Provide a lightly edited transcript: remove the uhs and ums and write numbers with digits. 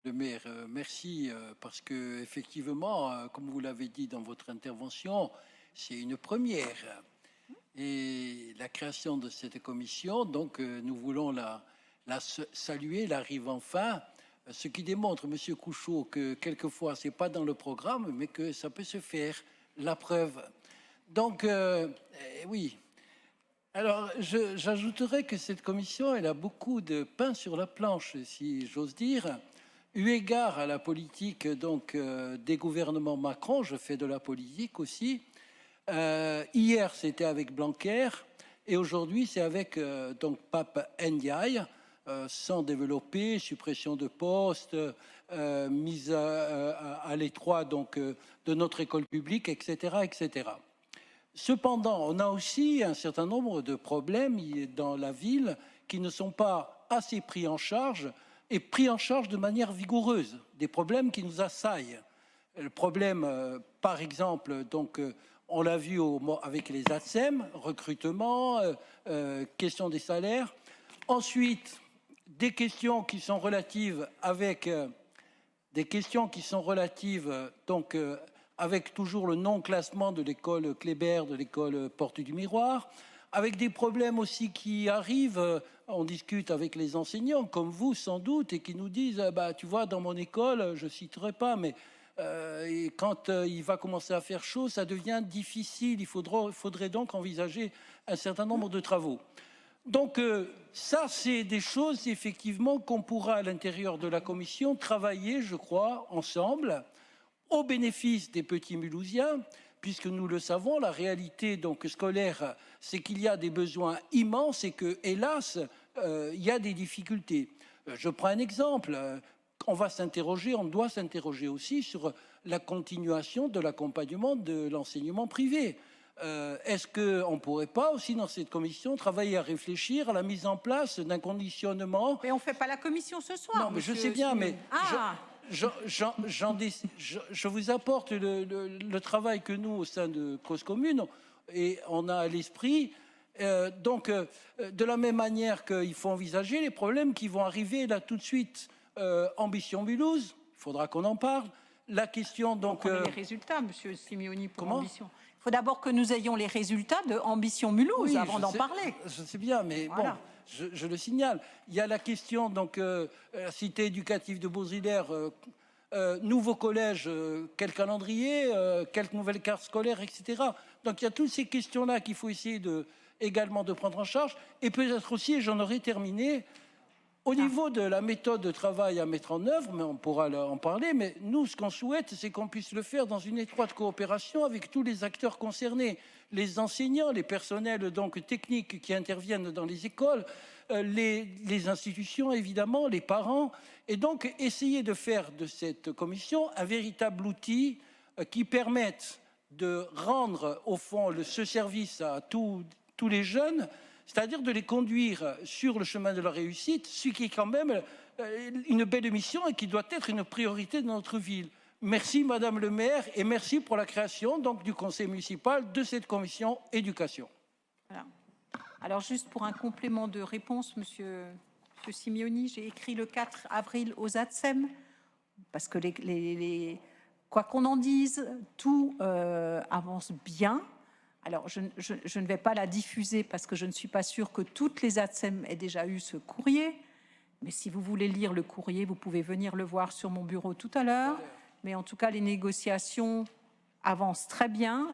Le maire, merci, parce que effectivement, comme vous l'avez dit dans votre intervention, c'est une première. Et la création de cette commission, donc nous voulons saluer, elle arrive enfin, ce qui démontre, Monsieur Couchot, que quelquefois c'est pas dans le programme, mais que ça peut se faire. La preuve. Donc, oui. Alors, j'ajouterais que cette commission, elle a beaucoup de pain sur la planche, si j'ose dire. Eu égard à la politique donc des gouvernements Macron, je fais de la politique aussi. Hier, c'était avec Blanquer et aujourd'hui, c'est avec donc Pape Ndiaye, sans développer, suppression de postes, mise à l'étroit donc de notre école publique, etc., etc. Cependant, on a aussi un certain nombre de problèmes dans la ville qui ne sont pas assez pris en charge et pris en charge de manière vigoureuse, des problèmes qui nous assaillent. Le problème, par exemple, donc, on l'a vu avec les ATSEM, recrutement, question des salaires. Ensuite, des questions qui sont relatives avec donc avec toujours le non-classement de l'école Kléber, de l'école Porte du Miroir, avec des problèmes aussi qui arrivent, on discute avec les enseignants, comme vous sans doute, et qui nous disent, bah, tu vois, dans mon école, je ne citerai pas, mais quand il va commencer à faire chaud, ça devient difficile, il faudrait donc envisager un certain nombre de travaux. Donc ça, c'est des choses effectivement qu'on pourra à l'intérieur de la commission travailler, je crois, ensemble, au bénéfice des petits Mulhousiens, puisque nous le savons, la réalité donc scolaire, c'est qu'il y a des besoins immenses et que, hélas, il y a des difficultés. Je prends un exemple. On doit s'interroger aussi sur la continuation de l'accompagnement de l'enseignement privé. Est-ce qu'on ne pourrait pas aussi dans cette commission travailler à réfléchir à la mise en place d'un conditionnement? Mais on ne fait pas la commission ce soir. Non, mais je sais bien, mais je vous apporte le travail que nous, au sein de Cause Commune, et on a à l'esprit. De la même manière qu'il faut envisager les problèmes qui vont arriver là tout de suite. Ambition Mulhouse, il faudra qu'on en parle. La question donc... les résultats, Monsieur Simeoni, pour Ambition. Il faut d'abord que nous ayons les résultats de Ambition Mulhouse avant d'en parler. Je sais bien, mais voilà. Bon, je le signale. Il y a la question, donc, cité éducative de Baudrillard, nouveau collège, quel calendrier, quelle nouvelle carte scolaire, etc. Donc il y a toutes ces questions-là qu'il faut essayer également de prendre en charge. Et peut-être aussi, et j'en aurai terminé, au niveau de la méthode de travail à mettre en œuvre, mais on pourra en parler, mais nous, ce qu'on souhaite, c'est qu'on puisse le faire dans une étroite coopération avec tous les acteurs concernés, les enseignants, les personnels donc techniques qui interviennent dans les écoles, les institutions, évidemment, les parents, et donc essayer de faire de cette commission un véritable outil qui permette de rendre, au fond, ce service à tous les jeunes, c'est-à-dire de les conduire sur le chemin de la réussite, ce qui est quand même une belle mission et qui doit être une priorité de notre ville. Merci Madame le maire et merci pour la création donc, du conseil municipal de cette commission éducation. Voilà. Alors juste pour un complément de réponse, Monsieur Simeoni, j'ai écrit le 4 avril aux ATSEM, parce que quoi qu'on en dise, tout avance bien. Alors, je ne vais pas la diffuser parce que je ne suis pas sûre que toutes les ATSEM aient déjà eu ce courrier. Mais si vous voulez lire le courrier, vous pouvez venir le voir sur mon bureau tout à l'heure. Mais en tout cas, les négociations avancent très bien.